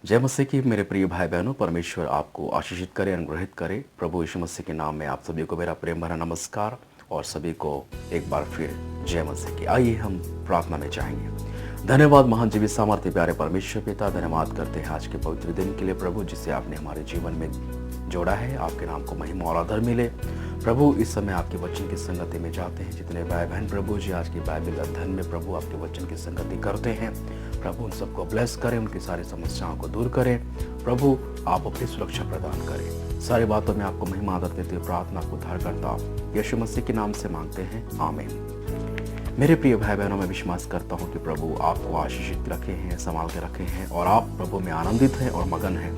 जय मसीह की मेरे प्रिय भाई बहनों, परमेश्वर आपको आशीषित करे, अनुग्रहित करे। प्रभु यीशु मसीह के नाम में आप सभी को मेरा प्रेम भरा नमस्कार और सभी को एक बार फिर जय मसीह की। आइए हम प्रार्थना में जाएंगे। धन्यवाद महान जीवित सामर्थ्य प्यारे परमेश्वर पिता, धन्यवाद करते हैं आज के पवित्र दिन के लिए प्रभु, जिसे आपने हमारे जीवन में जोड़ा है। आपके नाम को महिमा और आदर मिले प्रभु। इस समय आपके वचन की संगति में जाते हैं। जितने भाई बहन प्रभु जी आज की बाइबल अध्ययन में प्रभु आपके वचन की संगति करते हैं, प्रभु उन सबको ब्लेस करें, उनकी सारी समस्याओं को दूर करें। प्रभु आप अपनी सुरक्षा प्रदान करें। सारी बातों में आपको महिमा आदर देते हुए प्रार्थना को उद्धारकर्ता यीशु मसीह के नाम से मांगते हैं, आमीन। मेरे प्रिय भाई बहनों, मैं विश्वास करता हूँ कि प्रभु आपको आशीषित रखे हैं, संभाल के रखे हैं और आप प्रभु में आनंदित हैं और मगन हैं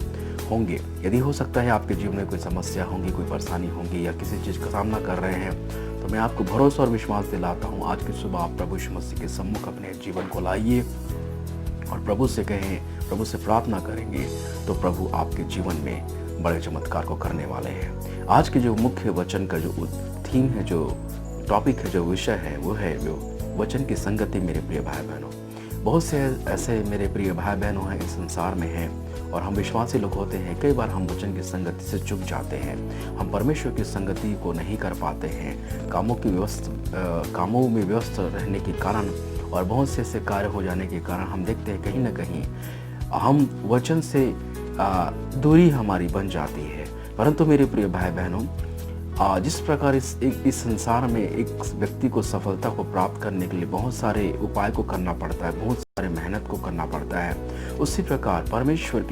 होंगे। यदि हो सकता है आपके जीवन में कोई समस्या होंगी, कोई परेशानी होंगी या किसी चीज़ का सामना कर रहे हैं, तो मैं आपको भरोसा और विश्वास दिलाता हूँ आज की सुबह आप प्रभु यीशु मसीह के सम्मुख अपने जीवन को लाइए और प्रभु से कहें, प्रभु से प्रार्थना करेंगे तो प्रभु आपके जीवन में बड़े चमत्कार को करने वाले हैं। आज के जो मुख्य वचन का जो थीम है, जो टॉपिक है, जो विषय है, वो है जो वचन की संगति। मेरे प्रिय भाई बहनों, बहुत से ऐसे मेरे प्रिय भाई बहनों हैं इस संसार में हैं और हम विश्वासी लोग होते हैं। कई बार हम वचन की संगति से चूक जाते हैं, हम परमेश्वर की संगति को नहीं कर पाते हैं। कामों में व्यस्त रहने के कारण और बहुत से ऐसे कार्य हो जाने के कारण हम देखते हैं कहीं ना कहीं हम वचन से दूरी हमारी बन जाती है। परंतु मेरे प्रिय भाई बहनों, जिस प्रकार इस संसार में एक व्यक्ति को सफलता को प्राप्त करने के लिए बहुत सारे उपाय को करना पड़ता है, बहुत सारे मेहनत को करना पड़ता है, उसी प्रकार परमेश्वर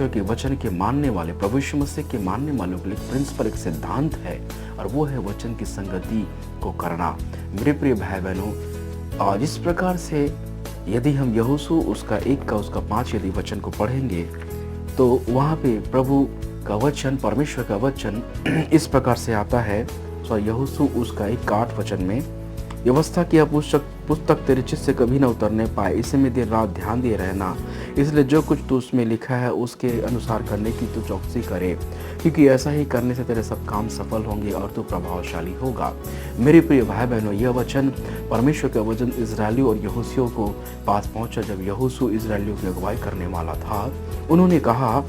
के वचन के मानने वाले, प्रभु यीशु मसीह के मानने वालों के लिए प्रिंसिपल एक सिद्धांत है और वो है वचन की संगति को करना। मेरे प्रिय भाई बहनों, जिस प्रकार से यदि हम यहोशू उसका 5 यदि वचन को पढ़ेंगे तो वहाँ पे प्रभु का वचन, परमेश्वर का वचन इस प्रकार से आता है। यहोशू उसका 8 वचन में, व्यवस्था की पुस्तक तेरे चित्त से कभी न उतरने पाए, इसे में दिन रात ध्यान दिए रहना, इसलिए जो कुछ तू उसमें लिखा है उसके अनुसार करने की तू चौकसी करे, क्योंकि ऐसा ही करने से तेरे सब काम सफल होंगे और तू प्रभावशाली होगा। मेरे प्रिय भाई बहनों, यह वचन, परमेश्वर का वचन इजरायलियों और यहोशियों को पास पहुंचा। जब यहोशू इजरायलियों की अगुवाई करने वाला था, उन्होंने कहा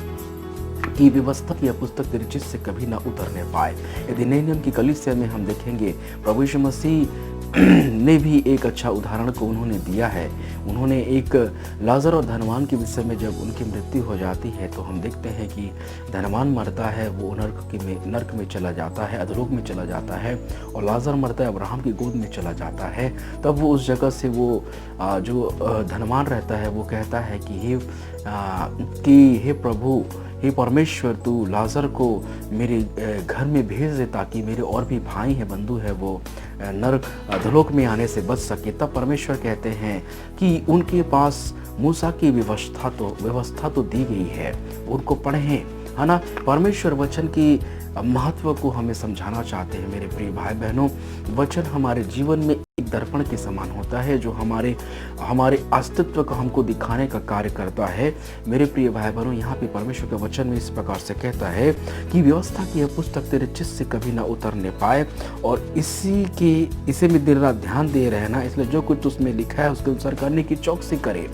कि व्यवस्था की पुस्तक तेरे चित्त से कभी ना उतरने पाए। यदि नए नियम की कलीसिया में हम देखेंगे, प्रभु यीशु मसीह ने भी एक अच्छा उदाहरण को उन्होंने दिया है। उन्होंने एक लाजर और धनवान के विषय में जब उनकी मृत्यु हो जाती है तो हम देखते हैं कि धनवान मरता है, वो नर्क में चला जाता है, अधोलोक में चला जाता है, और लाजर मरता है, अब्राहम की गोद में चला जाता है। तब वो उस जगह से वो जो धनवान रहता है वो कहता है कि हे प्रभु, हे परमेश्वर, तू लाजर को मेरे घर में भेज दे ताकि मेरे और भी भाई हैं, बंधु है, वो नरक अधोलोक में आने से बच सके। तब परमेश्वर कहते हैं कि उनके पास मूसा की व्यवस्था तो दी गई है, उनको पढ़ें, है ना। परमेश्वर वचन की महत्व को हमें समझाना चाहते हैं। मेरे प्रिय भाई बहनों, वचन हमारे जीवन में एक दर्पण के समान होता है जो हमारे अस्तित्व को हमको दिखाने का कार्य करता है। मेरे प्रिय भाई बहनों, यहाँ पे परमेश्वर के वचन में इस प्रकार से कहता है कि व्यवस्था की यह पुस्तक तेरे चित्त से कभी ना उतरने पाए और इसे में दिन रात ध्यान दे रहना, इसलिए जो कुछ उसमें लिखा है उसके अनुसार करने की चौकसी करे।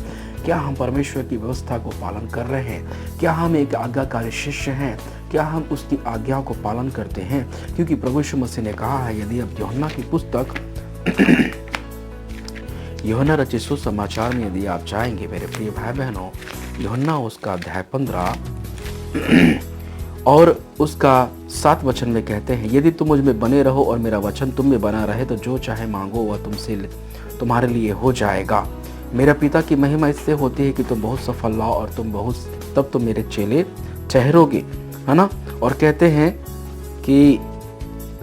क्या हम परमेश्वर की व्यवस्था को पालन कर रहे हैं? क्या हम एक आज्ञाकारी शिष्य हैं? क्या हम उसकी आज्ञाओं को पालन करते हैं? क्योंकि प्रभु यीशु मसीह ने कहा है, यदि आप यूहन्ना की पुस्तक यूहन्ना रचित सुसमाचार में यदि आप जाएंगे मेरे प्रिय भाई बहनों, यूहन्ना उसका अध्याय 15 और उसका 7 वचन में कहते हैं, यदि तुम मुझ में बने रहो और मेरा वचन तुम में बना रहे तो जो चाहे मांगो वह तुम्हारे लिए हो जाएगा। मेरा पिता की महिमा इससे होती है कि तुम बहुत सफल लाओ और तब तुम मेरे चेले ठहरोगे, है ना। और कहते हैं कि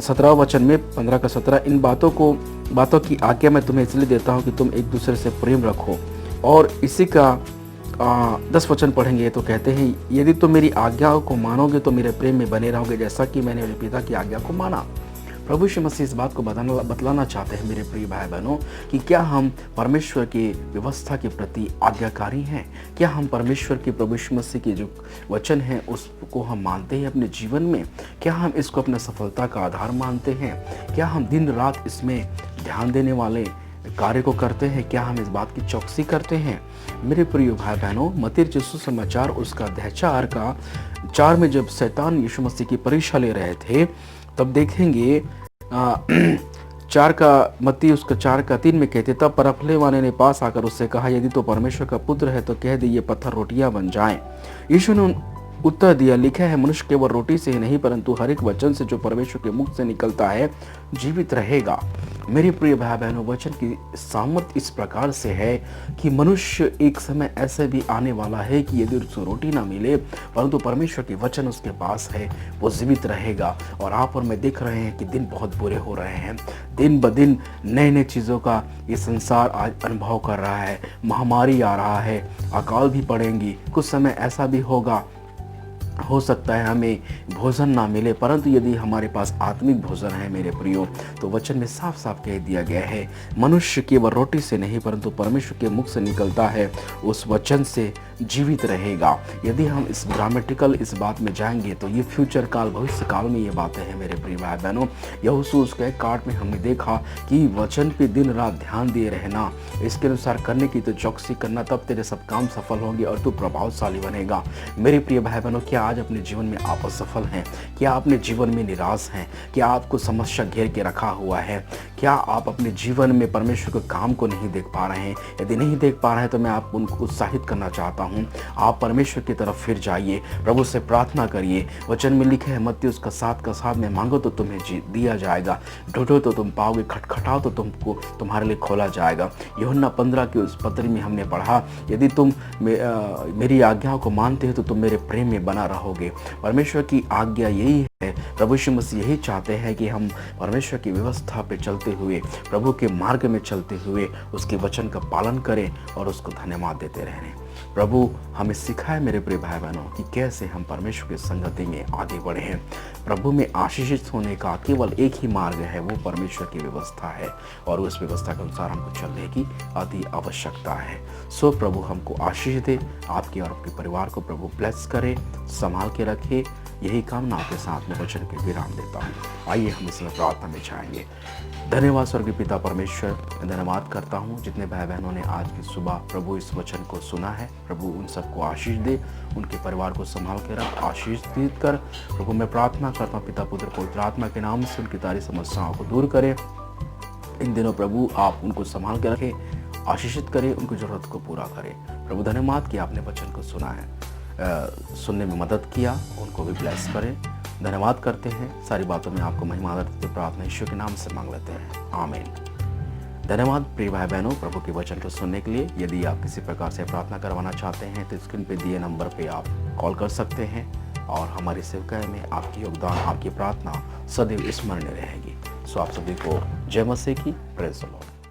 17 वचन में 15 का 17, इन बातों की आज्ञा मैं तुम्हें इसलिए देता हूँ कि तुम एक दूसरे से प्रेम रखो। और इसी का 10 वचन पढ़ेंगे तो कहते हैं, यदि तुम मेरी आज्ञाओं को मानोगे तो मेरे प्रेम में बने रहोगे, जैसा कि मैंने मेरे पिता की आज्ञा को माना। प्रभु यीशु मसीह इस बात को बतलाना चाहते हैं मेरे प्रिय भाई बहनों कि क्या हम परमेश्वर की व्यवस्था के प्रति आज्ञाकारी हैं? क्या हम परमेश्वर के, प्रभु यीशु मसीह के जो वचन हैं उसको हम मानते हैं अपने जीवन में? क्या हम इसको अपने सफलता का आधार मानते हैं? क्या हम दिन रात इसमें ध्यान देने वाले कार्य को करते हैं? क्या हम इस बात की चौकसी करते हैं? मेरे प्रिय भाई बहनों, मत्ती रचित सुसमाचार उसका अध्याय 4 का 4 में जब शैतान यीशु मसीह की परीक्षा ले रहे थे, तब देखेंगे 4 का मत्ती उसका 4 का 3 में कहते, तब परखने वाले ने पास आकर उससे कहा, यदि तो परमेश्वर का पुत्र है तो कह दे ये पत्थर रोटियां बन जाएं। यीशु ने उत्तर दिया, लिखा है मनुष्य केवल रोटी से ही नहीं परंतु हर एक वचन से जो परमेश्वर के मुख से निकलता है जीवित रहेगा। मेरे प्रिय भाई बहनों, वचन की सामत इस प्रकार से है कि मनुष्य एक समय ऐसे भी आने वाला है कि यदि उसको रोटी ना मिले परंतु परमेश्वर के वचन उसके पास है, वो जीवित रहेगा। और आप और मैं देख रहे हैं कि दिन बहुत बुरे हो रहे हैं, दिन ब दिन नए नए चीज़ों का ये संसार आज अनुभव कर रहा है। महामारी आ रहा है, अकाल भी पड़ेंगी, कुछ समय ऐसा भी होगा, हो सकता है हमें भोजन ना मिले, परंतु यदि हमारे पास आत्मिक भोजन है मेरे प्रियो, तो वचन में साफ साफ कह दिया गया है, मनुष्य केवल रोटी से नहीं परंतु परमेश्वर के मुख से निकलता है उस वचन से जीवित रहेगा। यदि हम इस ग्रामेटिकल इस बात में जाएंगे तो ये फ्यूचर काल, भविष्य काल में ये बातें हैं मेरे प्रिय भाई बहनों। यहोशू उसके कार्ड में हमने देखा कि वचन पे दिन रात ध्यान दिए रहना, इसके अनुसार करने की तो चौकसी करना, तब तेरे सब काम सफल होंगे और तू प्रभावशाली बनेगा। मेरे प्रिय भाई बहनों, क्या आज अपने जीवन में आप असफल हैं? क्या अपने जीवन में निराश हैं? क्या आपको समस्या घेर के रखा हुआ है? क्या आप अपने जीवन में परमेश्वर के काम को नहीं देख पा रहे हैं? यदि नहीं देख पा रहे हैं तो मैं आपको उनको उत्साहित करना चाहता हूं, आप परमेश्वर की तरफ फिर जाइए, प्रभु से प्रार्थना करिए। वचन में लिखा है मत्ती उसका 7 का 7 में, मांगो तो तुम्हें दिया जाएगा, ढूंढो तो तुम पाओगे, खटखटाओ तो तुमको तुम्हारे लिए खोला जाएगा। यूहन्ना 15 की उस पत्री में हमने पढ़ा, यदि तुम मेरी आज्ञाओं को मानते हो तो तुम मेरे प्रेम में बना रहोगे। परमेश्वर की आज्ञा यही है, प्रभु यीशु मसीह यही चाहते हैं कि हम परमेश्वर की व्यवस्था पे चलते हुए, प्रभु के मार्ग में चलते हुए उसके वचन का पालन करें और उसको धन्यवाद देते रहें। प्रभु हमें सिखाए मेरे प्रिय भाई बहनों कि कैसे हम परमेश्वर की संगति में आगे बढ़े हैं। प्रभु में आशीषित होने का केवल एक ही मार्ग है, वो परमेश्वर की व्यवस्था है और उस व्यवस्था के अनुसार हमको चलने की अति आवश्यकता है। सो प्रभु हमको आशीष दे, आपके और आपके परिवार को प्रभु ब्लेस करे, संभाल के रखे। यही कामना आपके साथ में वचन के विराम देता हूँ। आइए हम इसमें प्रार्थना में जाएंगे। धन्यवाद स्वर्गीय पिता परमेश्वर, मैं धन्यवाद करता हूँ जितने भाई बहनों ने आज की सुबह प्रभु इस वचन को सुना है। प्रभु उन सबको आशीष दे, उनके परिवार को संभाल के रख, आशीष कर। प्रभु मैं प्रार्थना करता हूँ पिता पुत्र पवित्र आत्मा के नाम से उनकी सारी समस्याओं को दूर करें। इन दिनों प्रभु आप उनको संभाल के रखें, आशीषित करें, उनकी जरूरत को पूरा करें। प्रभु धन्यवाद कि आपने वचन को सुना है, सुनने में मदद किया, उनको भी ब्लेस करें। धन्यवाद करते हैं, सारी बातों में आपको महिमा देते प्रार्थना यीशु के नाम से मांग लेते हैं, आमीन। धन्यवाद प्रिय भाई बहनों प्रभु के वचन को सुनने के लिए। यदि आप किसी प्रकार से प्रार्थना करवाना चाहते हैं तो स्क्रीन पे दिए नंबर पे आप कॉल कर सकते हैं और हमारी सेवकाई में आपकी योगदान, आपकी प्रार्थना सदैव स्मरणीय रहेगी। सो आप सभी को जय मसीह की, प्रेज़ द लॉर्ड।